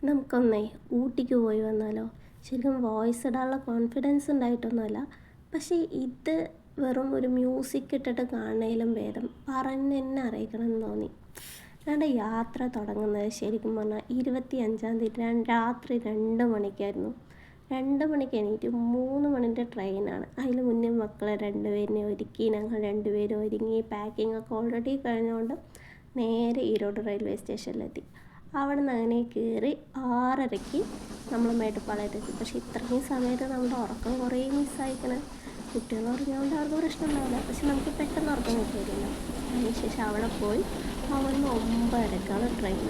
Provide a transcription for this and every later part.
നമുക്കൊന്നേ ഊട്ടിക്ക് പോയി വന്നാലോ? ശരിക്കും വോയിസ് ഇടാനുള്ള കോൺഫിഡൻസ് ഉണ്ടായിട്ടൊന്നുമല്ല. പക്ഷേ ഇത് വെറും ഒരു മ്യൂസിക് ഇട്ടിട്ട് കാണുന്നതിലും ഭേദം പറഞ്ഞ് തന്നെ അറിയിക്കണം എന്ന് തോന്നി. ഞങ്ങളുടെ യാത്ര തുടങ്ങുന്നത് ശരിക്കും പറഞ്ഞാൽ 25-ാം തീയതി രാത്രി 2 മണിക്കായിരുന്നു. 2 മണിക്ക് എണീറ്റ് 3 മണിൻ്റെ ട്രെയിനാണ്. അതിന് മുന്നേ മക്കളെ രണ്ടുപേരിനെ ഒരുക്കി ഞങ്ങൾ രണ്ടുപേരും ഒരുങ്ങി പാക്കിംഗ് ഒക്കെ ഓൾറെഡി കഴിഞ്ഞുകൊണ്ട് നേരെ ഈരോട് റെയിൽവേ സ്റ്റേഷനിലെത്തി. അവിടെ നിന്ന് അങ്ങനെ കയറി 6:30-ക്ക് നമ്മൾ മേട്ടുപ്പാളയത്തെത്തി. പക്ഷേ ഇത്രയും സമയത്ത് നമ്മുടെ ഉറക്കം കുറേ മിസ്സായിക്കണം. കുട്ടികൾ ഉറങ്ങിയതുകൊണ്ട് അവർക്ക് പ്രശ്നം ഉണ്ടാവില്ല, പക്ഷെ നമുക്ക് പെട്ടെന്ന് ഉറക്കം കിട്ടില്ല. അതിനുശേഷം അവിടെ പോയി അവിടുന്ന് 9:30-ക്കാണ് ട്രെയിൻ.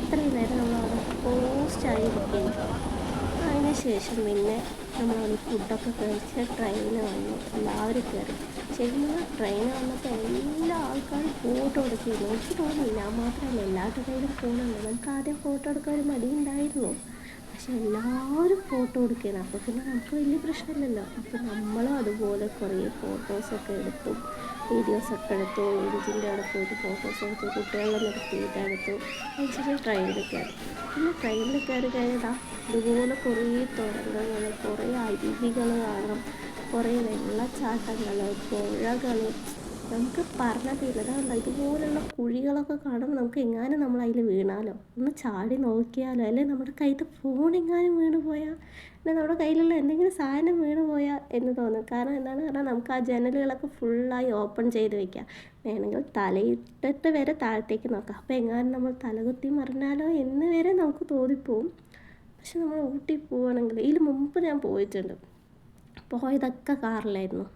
ഇത്രയും നേരം നമ്മളവിടെ പോസ്റ്റായി ഇരിക്കുന്നു. അതിന് ശേഷം പിന്നെ നമ്മളവിടെ ഫുഡൊക്കെ കഴിച്ച് ട്രെയിന് വന്നു. എല്ലാവരും കയറി. ശരിക്കും ട്രെയിൻ വന്നപ്പോൾ എല്ലാ ആൾക്കാരും ഫോട്ടോ എടുക്കുന്നു. എനിക്ക് തോന്നുന്നു ഞാൻ മാത്രമല്ല, എല്ലാവരുടെ കയ്യിലും ഫോണുണ്ട്. നമുക്ക് ആദ്യം ഫോട്ടോ എടുക്കാൻ ഒരു മടിയുണ്ടായിരുന്നു, പക്ഷെ എല്ലാവരും ഫോട്ടോ എടുക്കുകയാണ്. അപ്പോൾ പിന്നെ നമുക്ക് വലിയ പ്രശ്നമില്ലല്ലോ. അപ്പോൾ നമ്മളും അതുപോലെ കുറേ ഫോട്ടോസൊക്കെ എടുത്തു, വീഡിയോസൊക്കെ എടുത്തു. എഞ്ചിൻ്റെ അവിടെ പോയിട്ട് ഫോട്ടോസ് എടുത്തു, കുട്ടികളെ നിർത്തിയിട്ടെടുത്തു. അതിനുശേഷം ട്രെയിനിൽ കയറി. പിന്നെ ട്രെയിനിൽ കയറി കഴിഞ്ഞാൽ ഇതുപോലെ കുറേ തുരങ്കങ്ങൾ, കുറേ അരുവികൾ കാണാം, കുറേ വെള്ളച്ചാട്ടങ്ങൾ, പുഴകൾ. നമുക്ക് പറഞ്ഞതില്ല. ഇതുപോലുള്ള കുഴികളൊക്കെ കാണുമ്പോൾ നമുക്ക് എങ്ങാനും നമ്മൾ അതിൽ വീണാലോ, ഒന്ന് ചാടി നോക്കിയാലോ, അല്ലെങ്കിൽ നമ്മുടെ കയ്യിൽ ഫോൺ എങ്ങാനും വീണ് പോയാൽ, അല്ലെങ്കിൽ നമ്മുടെ കയ്യിലുള്ള എന്തെങ്കിലും സാധനം വീണ് പോയാൽ എന്ന് തോന്നും. കാരണം എന്താണ് പറഞ്ഞാൽ നമുക്ക് ആ ജനലുകളൊക്കെ ഫുള്ളായി ഓപ്പൺ ചെയ്ത് വയ്ക്കാം. വേണമെങ്കിൽ തലയിട്ടിട്ട് വരെ താഴത്തേക്ക് നോക്കാം. അപ്പോൾ എങ്ങാനും നമ്മൾ തലകുത്തി മറിഞ്ഞാലോ എന്ന് വരെ നമുക്ക് തോന്നിപ്പോവും. പക്ഷെ നമ്മൾ ഊട്ടി പോവുകയാണെങ്കിൽ, ഇതിന് മുമ്പ് ഞാൻ പോയിട്ടുണ്ട്. പോയതൊക്കെ കാറിലായിരുന്നു.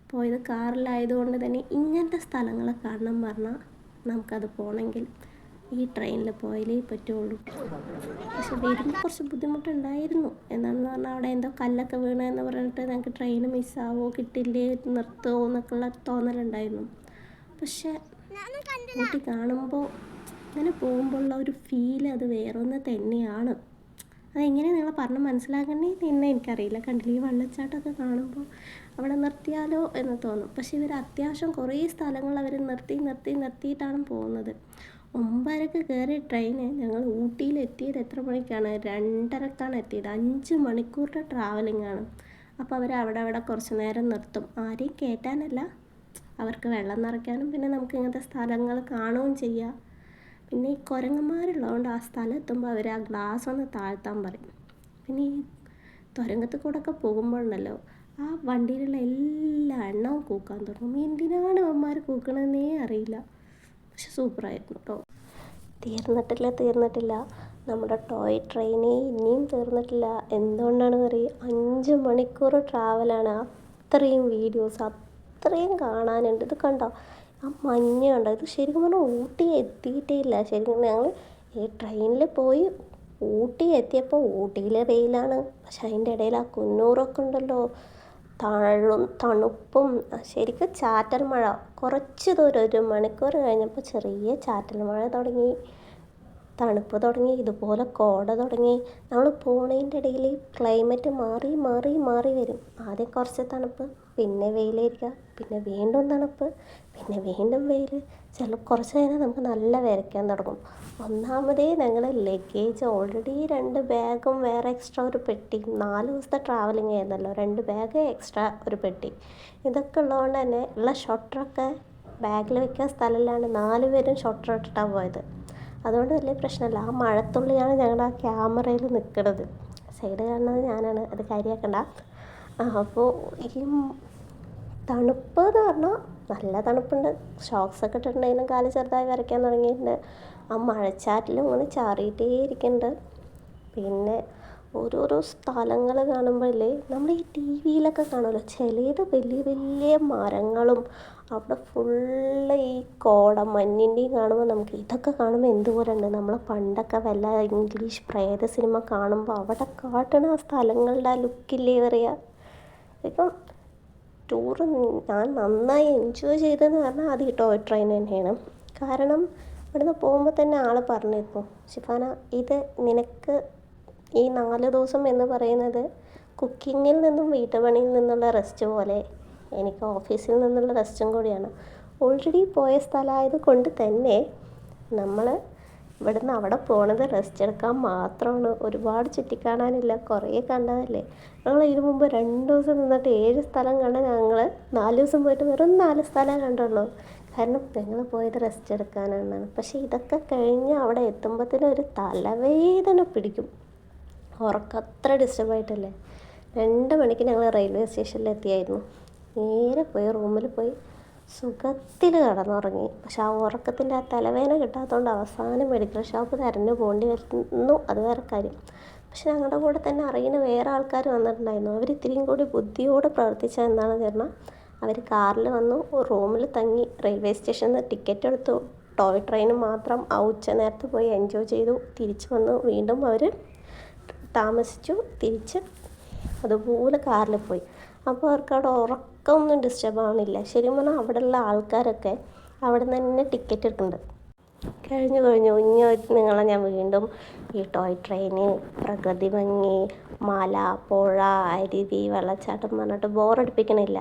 പോയത് കാറിലായതുകൊണ്ട് തന്നെ ഇങ്ങനത്തെ സ്ഥലങ്ങൾ കാണണം പറഞ്ഞാൽ നമുക്കത് പോകണമെങ്കിൽ ഈ ട്രെയിനിൽ പോയാലേ പറ്റുള്ളൂ. പക്ഷെ വരുമ്പോൾ കുറച്ച് ബുദ്ധിമുട്ടുണ്ടായിരുന്നു. എന്താണെന്ന് പറഞ്ഞാൽ അവിടെ എന്തോ കല്ലൊക്കെ വീണെന്ന് പറഞ്ഞിട്ട് ഞങ്ങൾക്ക് ട്രെയിൻ മിസ്സാവോ, കിട്ടില്ലേ, നിർത്തുമോ എന്നൊക്കെയുള്ള തോന്നലുണ്ടായിരുന്നു. പക്ഷെ ഊട്ടി കാണുമ്പോൾ ഇങ്ങനെ പോകുമ്പോഴുള്ള ഒരു ഫീൽ അത് വേറൊന്ന് തന്നെയാണ്. അതെങ്ങനെ നിങ്ങൾ പറഞ്ഞ് മനസ്സിലാക്കണേ തന്നെ എനിക്കറിയില്ല. കണ്ടില്ല, ഈ വെള്ളച്ചാട്ടമൊക്കെ കാണുമ്പോൾ അവിടെ നിർത്തിയാലോ എന്ന് തോന്നും. പക്ഷേ ഇവർ അത്യാവശ്യം കുറേ സ്ഥലങ്ങൾ അവർ നിർത്തിയിട്ടാണ് പോകുന്നത്. 9:30-ക്ക് കയറിയ ട്രെയിന് ഞങ്ങൾ ഊട്ടിയിലെത്തിയത് എത്ര മണിക്കാണ്? 2:30-ക്കാണ് എത്തിയത്. 5 മണിക്കൂറിൻ്റെ ട്രാവലിംഗ് ആണ്. അപ്പോൾ അവർ അവിടെ കുറച്ച് നേരം നിർത്തും. ആരെയും കയറ്റാനല്ല, അവർക്ക് വെള്ളം നിറയ്ക്കാനും പിന്നെ നമുക്ക് ഇങ്ങനത്തെ സ്ഥലങ്ങൾ കാണുകയും ചെയ്യാം. പിന്നെ ഈ കുരങ്ങന്മാരുള്ളതുകൊണ്ട് ആ സ്ഥലം എത്തുമ്പോൾ അവർ ആ ഗ്ലാസ് ഒന്ന് താഴ്ത്താൻ പറയും. പിന്നെ ഈ തുരങ്കത്തിൽ കൂടെ ഒക്കെ പോകുമ്പോഴുണ്ടല്ലോ, ആ വണ്ടിയിലുള്ള എല്ലാ എണ്ണവും കൂക്കാൻ തുടങ്ങും. എന്തിനാണ് അവന്മാർ കൂക്കണമെന്നേ അറിയില്ല. പക്ഷെ സൂപ്പറായിരുന്നു കേട്ടോ. തീർന്നിട്ടില്ല. നമ്മുടെ ടോയ് ട്രെയിനേ ഇനിയും തീർന്നിട്ടില്ല. എന്തുകൊണ്ടാണ് പറയുക, 5 മണിക്കൂർ ട്രാവലാണ്. അത്രയും വീഡിയോസ്, അത്രയും കാണാനുണ്ട്. ഇത് കണ്ടോ, ആ മഞ്ഞ് കണ്ടോ? ഇത് ശരിക്കും പറഞ്ഞാൽ ഊട്ടി എത്തിയിട്ടേ ഇല്ല. ശരിക്കും ഞങ്ങൾ ഈ ട്രെയിനിൽ പോയി ഊട്ടി എത്തിയപ്പോൾ ഊട്ടിയിലെ വെയിലാണ്. പക്ഷെ അതിൻ്റെ ഇടയിൽ ആ കുന്നൂറൊക്കെ ഉണ്ടല്ലോ, തണുപ്പും ശരിക്കും ചാറ്റൽ മഴ. കുറച്ച് ദൂരം 1 മണിക്കൂർ കഴിഞ്ഞപ്പോൾ ചെറിയ ചാറ്റൽ മഴ തുടങ്ങി, തണുപ്പ് തുടങ്ങി, ഇതുപോലെ കോട തുടങ്ങി. നമ്മൾ പോണതിൻ്റെ ഇടയിൽ ക്ലൈമറ്റ് മാറി വരും. ആദ്യം കുറച്ച് തണുപ്പ്, പിന്നെ വെയിലായിരിക്കുക, പിന്നെ വീണ്ടും തണുപ്പ്, പിന്നെ വീണ്ടും വെയിൽ. കുറച്ച് കഴിഞ്ഞാൽ നമുക്ക് നല്ല വിരയ്ക്കാൻ തുടങ്ങും. ഒന്നാമതേ ഞങ്ങൾ ലഗേജ് ഓൾറെഡി 2 ബാഗും വേറെ എക്സ്ട്രാ ഒരു പെട്ടി, 4 ദിവസത്തെ ട്രാവലിംഗ് ആയിരുന്നല്ലോ, 2 ബാഗ് എക്സ്ട്രാ ഒരു പെട്ടി, ഇതൊക്കെ ഉള്ളതുകൊണ്ട് തന്നെ ഉള്ള ഷൊട്ടറൊക്കെ ബാഗിൽ വെക്കാൻ സ്ഥലമില്ലാണ്ട് 4 പേരും ഷൊട്ടർ ഇട്ടിട്ടാണ് പോയത്. അതുകൊണ്ട് വലിയ പ്രശ്നമില്ല. ആ മഴത്തുള്ളിയാണ് ഞങ്ങളുടെ ആ ക്യാമറയിൽ നിൽക്കുന്നത്. സൈഡ് കാണുന്നത് ഞാനാണ്, അത് കാര്യമാക്കണ്ട. അപ്പോൾ ഈ തണുപ്പ് എന്ന് പറഞ്ഞാൽ നല്ല തണുപ്പുണ്ട്. ഷോക്സൊക്കെ ഇട്ടിട്ടുണ്ടെങ്കിലും കാല് ചെറുതായി വരയ്ക്കാൻ തുടങ്ങിയിട്ടുണ്ട്. ആ മഴച്ചാറ്റിലും ഇങ്ങനെ ചാറിയിട്ടേ ഇരിക്കുന്നുണ്ട്. പിന്നെ ഓരോരോ സ്ഥലങ്ങൾ കാണുമ്പോഴല്ലേ, നമ്മൾ ഈ ടി വിയിലൊക്കെ കാണുമല്ലോ, ചിലത് വലിയ മരങ്ങളും അവിടെ ഫുള്ള് ഈ മഞ്ഞിൻ്റെയും കാണുമ്പോൾ നമുക്ക് ഇതൊക്കെ കാണുമ്പോൾ എന്തുപോലെ ഉണ്ട്. നമ്മൾ പണ്ടൊക്കെ വല്ല ഇംഗ്ലീഷ് പ്രേത സിനിമ കാണുമ്പോൾ അവിടെ കാട്ടണ ആ സ്ഥലങ്ങളുടെ ആ ലുക്കില്ലേ പറയുക. ഇപ്പം ടൂറ് ഞാൻ നന്നായി എൻജോയ് ചെയ്തതെന്ന് പറഞ്ഞാൽ അത് ഈ ടോയ് ട്രെയിൻ തന്നെയാണ്. കാരണം ഇവിടുന്ന് പോകുമ്പോൾ തന്നെ ആൾ പറഞ്ഞിരുന്നു, ഷിഫാന ഇത് നിനക്ക് ഈ 4 ദിവസം എന്ന് പറയുന്നത് കുക്കിങ്ങിൽ നിന്നും വീട്ടുപണിയിൽ നിന്നുള്ള റെസ്റ്റ് പോലെ എനിക്ക് ഓഫീസിൽ നിന്നുള്ള റെസ്റ്റും കൂടിയാണ്. ഓൾറെഡി പോയ സ്ഥലമായത് കൊണ്ട് തന്നെ നമ്മൾ ഇവിടുന്ന് അവിടെ പോണത് റെസ്റ്റ് എടുക്കാൻ മാത്രമാണ്. ഒരുപാട് ചുറ്റിക്കാണാനില്ല, കുറേ കണ്ടതല്ലേ. ഞങ്ങൾ ഇതിനു മുമ്പ് 2 ദിവസം നിന്നിട്ട് 7 സ്ഥലം കണ്ട ഞങ്ങൾ 4 ദിവസം പോയിട്ട് വെറും 4 സ്ഥലമേ കണ്ടുള്ളൂ. കാരണം ഞങ്ങൾ പോയത് റെസ്റ്റ് എടുക്കാനാണ്. പക്ഷേ ഇതൊക്കെ കഴിഞ്ഞ് അവിടെ എത്തുമ്പോഴത്തേനും ഒരു തലവേദന പിടിക്കും. ഉറക്കം അത്ര ഡിസ്റ്റർബായിട്ടല്ലേ. 2 മണിക്ക് ഞങ്ങൾ റെയിൽവേ സ്റ്റേഷനിൽ എത്തിയായിരുന്നു. നേരെ പോയി റൂമിൽ പോയി സുഖത്തിൽ കിടന്നുറങ്ങി. പക്ഷെ ആ ഉറക്കത്തിൻ്റെ ആ തലവേദന കിട്ടാത്തതുകൊണ്ട് അവസാനം മെഡിക്കൽ ഷോപ്പ് തിരഞ്ഞു പോകേണ്ടി വരുന്നു. അത് വേറെ കാര്യം. പക്ഷെ ഞങ്ങളുടെ കൂടെ തന്നെ അറിയുന്ന വേറെ ആൾക്കാർ വന്നിട്ടുണ്ടായിരുന്നു. അവർ ഇത്തിരിയും കൂടി ബുദ്ധിയോടെ പ്രവർത്തിച്ചാൽ എന്താണെന്ന് പറഞ്ഞാൽ അവർ കാറിൽ വന്നു, റൂമിൽ തങ്ങി, റെയിൽവേ സ്റ്റേഷനിൽ നിന്ന് ടിക്കറ്റ് എടുത്തു, ടോയ് ട്രെയിൻ മാത്രം ആ ഉച്ച നേരത്ത് പോയി എൻജോയ് ചെയ്തു, തിരിച്ചു വന്നു. വീണ്ടും അവർ താമസിച്ചു, തിരിച്ച് അതുപോലെ കാറിൽ പോയി. അപ്പോൾ അവർക്ക് അവിടെ ഉറക്കമൊന്നും ഡിസ്റ്റർബ് ആവണില്ല. ശരിക്കും പറഞ്ഞാൽ അവിടെയുള്ള ആൾക്കാരൊക്കെ അവിടെ നിന്ന് തന്നെ ടിക്കറ്റ് എടുക്കുന്നുണ്ട്. കഴിഞ്ഞു ഇനി നിങ്ങളെ ഞാൻ വീണ്ടും ഈ ടോയ് ട്രെയിന്, പ്രകൃതി ഭംഗി, മല, പുഴ, അരുവി, വെള്ളച്ചാട്ടം പറഞ്ഞിട്ട് ബോറടിപ്പിക്കണില്ല.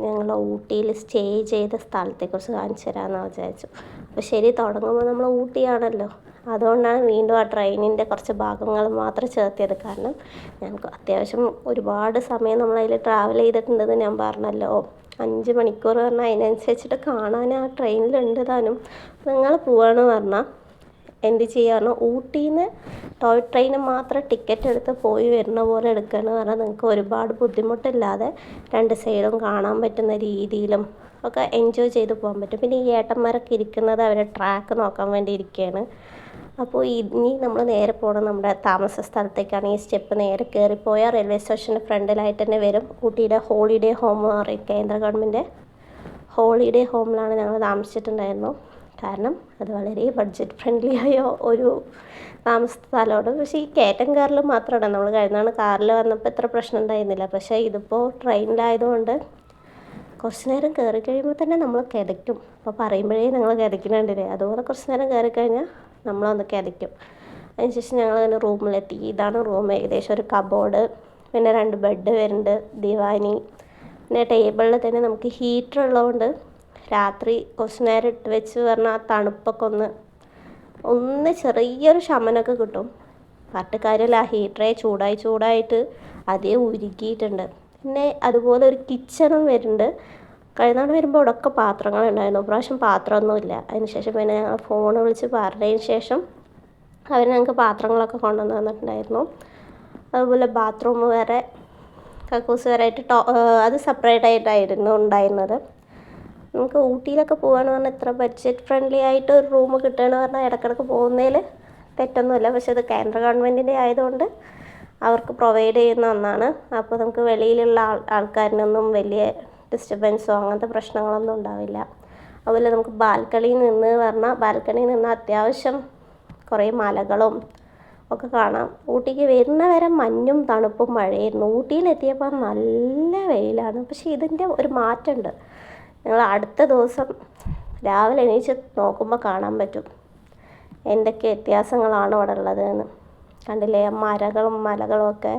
ഞങ്ങൾ ഊട്ടിയിൽ സ്റ്റേ ചെയ്ത സ്ഥലത്തെക്കുറിച്ച് കാണിച്ചു തരാമെന്ന് വിചാരിച്ചു. അപ്പോൾ ശരി, തുടങ്ങുമ്പോൾ നമ്മൾ ഊട്ടിയാണല്ലോ, അതുകൊണ്ടാണ് വീണ്ടും ആ ട്രെയിനിൻ്റെ കുറച്ച് ഭാഗങ്ങൾ മാത്രം ചേർത്തിയത്. കാരണം ഞങ്ങൾക്ക് അത്യാവശ്യം ഒരുപാട് സമയം നമ്മളതിൽ ട്രാവൽ ചെയ്തിട്ടുണ്ടെന്ന് ഞാൻ പറഞ്ഞല്ലോ. 5 മണിക്കൂർ പറഞ്ഞാൽ അതിനനുസരിച്ചിട്ട് കാണാൻ ആ ട്രെയിനിലുണ്ട് താനും. നിങ്ങൾ പോവാന്ന് പറഞ്ഞാൽ എന്ത് ചെയ്യാന്ന്, ഊട്ടിയിൽ നിന്ന് ടോയ് ട്രെയിന് മാത്രം ടിക്കറ്റ് എടുത്ത് പോയി വരുന്ന പോലെ എടുക്കുകയെന്ന് പറഞ്ഞാൽ നിങ്ങൾക്ക് ഒരുപാട് ബുദ്ധിമുട്ടില്ലാതെ 2 സൈഡും കാണാൻ പറ്റുന്ന രീതിയിലും ഒക്കെ എൻജോയ് ചെയ്ത് പോകാൻ പറ്റും. പിന്നെ ഈ ഏട്ടന്മാരൊക്കെ ഇരിക്കുന്നത് അവരെ ട്രാക്ക് നോക്കാൻ വേണ്ടി ഇരിക്കുകയാണ്. അപ്പോൾ ഇനി നമ്മൾ നേരെ പോകണം നമ്മുടെ താമസ സ്ഥലത്തേക്കാണ്. ഈ സ്റ്റെപ്പ് നേരെ കയറിപ്പോയാൽ റെയിൽവേ സ്റ്റേഷൻ്റെ ഫ്രണ്ടിലായിട്ട് തന്നെ വരും ഊട്ടിയുടെ ഹോളിഡേ ഹോം എന്ന് പറയും. കേന്ദ്ര ഗവൺമെൻറ് ഹോളിഡേ ഹോമിലാണ് ഞങ്ങൾ താമസിച്ചിട്ടുണ്ടായിരുന്നു. കാരണം അത് വളരെ ബഡ്ജറ്റ് ഫ്രണ്ട്ലി ആയ ഒരു താമസ സ്ഥലമാണ്. പക്ഷേ ഈ കയറ്റം കാറിൽ മാത്രമാണ്. നമ്മൾ കഴിഞ്ഞാണ് കാറിൽ വന്നപ്പോൾ ഇത്ര പ്രശ്നം ഉണ്ടായിരുന്നില്ല. പക്ഷേ ഇതിപ്പോൾ ട്രെയിനിലായതുകൊണ്ട് കുറച്ച് നേരം കയറി കഴിയുമ്പോൾ തന്നെ നമ്മൾ കിതയ്ക്കും. അപ്പോൾ പറയുമ്പോഴേ നിങ്ങൾ കിതയ്ക്കുന്നുണ്ടല്ലേ, അതുപോലെ കുറച്ച് നേരം കയറി കഴിഞ്ഞാൽ നമ്മളൊന്ന് കിതയ്ക്കും. അതിനുശേഷം ഞങ്ങൾ റൂമിലെത്തി. ഇതാണ് റൂം. ഏകദേശം ഒരു കബോർഡ്, പിന്നെ 2 ബെഡ് വരുന്നുണ്ട്, ദിവാനി, പിന്നെ ടേബിളിൽ തന്നെ നമുക്ക് ഹീറ്റർ ഉള്ളതുകൊണ്ട് രാത്രി കുറച്ച് നേരം ഇട്ട് വെച്ച് പറഞ്ഞാൽ ആ തണുപ്പൊക്കെ ഒന്ന് ചെറിയൊരു ശമനമൊക്കെ കിട്ടും. പറഞ്ഞിട്ട് കാര്യമില്ല, ആ ഹീറ്ററെ ചൂടായിട്ട് അതേ ഉരുക്കിയിട്ടുണ്ട്. പിന്നെ അതുപോലെ ഒരു കിച്ചണും വരുന്നുണ്ട്. കഴിഞ്ഞാൽ വരുമ്പോൾ ഇവിടെയൊക്കെ പാത്രങ്ങളുണ്ടായിരുന്നു. പ്രാവശ്യം പാത്രമൊന്നുമില്ല. അതിനുശേഷം പിന്നെ ഞങ്ങൾ ഫോൺ വിളിച്ച് പറഞ്ഞതിന് ശേഷം അവർ ഞങ്ങൾക്ക് പാത്രങ്ങളൊക്കെ കൊണ്ടുവന്ന് തന്നിട്ടുണ്ടായിരുന്നു. അതുപോലെ ബാത്റൂം വേറെ, കക്കൂസ് വേറെ ആയിട്ട് അത് സെപ്പറേറ്റ് ആയിട്ടായിരുന്നു ഉണ്ടായിരുന്നത്. നമുക്ക് ഊട്ടിയിലൊക്കെ പോകാമെന്ന് പറഞ്ഞാൽ ഇത്ര ബഡ്ജറ്റ് ഫ്രണ്ട്ലി ആയിട്ട് ഒരു റൂം കിട്ടുകയെന്ന് പറഞ്ഞാൽ ഇടയ്ക്കിടയ്ക്ക് പോകുന്നതിൽ തെറ്റൊന്നുമില്ല. പക്ഷെ അത് കേന്ദ്ര ഗവൺമെൻറ്റിൻ്റെ ആയതുകൊണ്ട് അവർക്ക് പ്രൊവൈഡ് ചെയ്യുന്ന ഒന്നാണ്. അപ്പോൾ നമുക്ക് വെളിയിലുള്ള ആൾക്കാരിനൊന്നും വലിയ ഡിസ്റ്റർബൻസോ അങ്ങനത്തെ പ്രശ്നങ്ങളൊന്നും ഉണ്ടാവില്ല. അതുപോലെ നമുക്ക് ബാൽക്കണിയിൽ നിന്ന് അത്യാവശ്യം കുറേ മലകളും ഒക്കെ കാണാം. ഊട്ടിക്ക് വരുന്ന വരെ മഞ്ഞും തണുപ്പും മഴയായിരുന്നു. ഊട്ടിയിലെത്തിയപ്പോൾ നല്ല വെയിലാണ്. പക്ഷേ ഇതിൻ്റെ ഒരു മാറ്റമുണ്ട്. ഞങ്ങൾ അടുത്ത ദിവസം രാവിലെ എണീച്ച് നോക്കുമ്പോൾ കാണാൻ പറ്റും എന്തൊക്കെ വ്യത്യാസങ്ങളാണ് അവിടെ ഉള്ളതെന്ന്. കണ്ടില്ലേ, മലകളും ഒക്കെ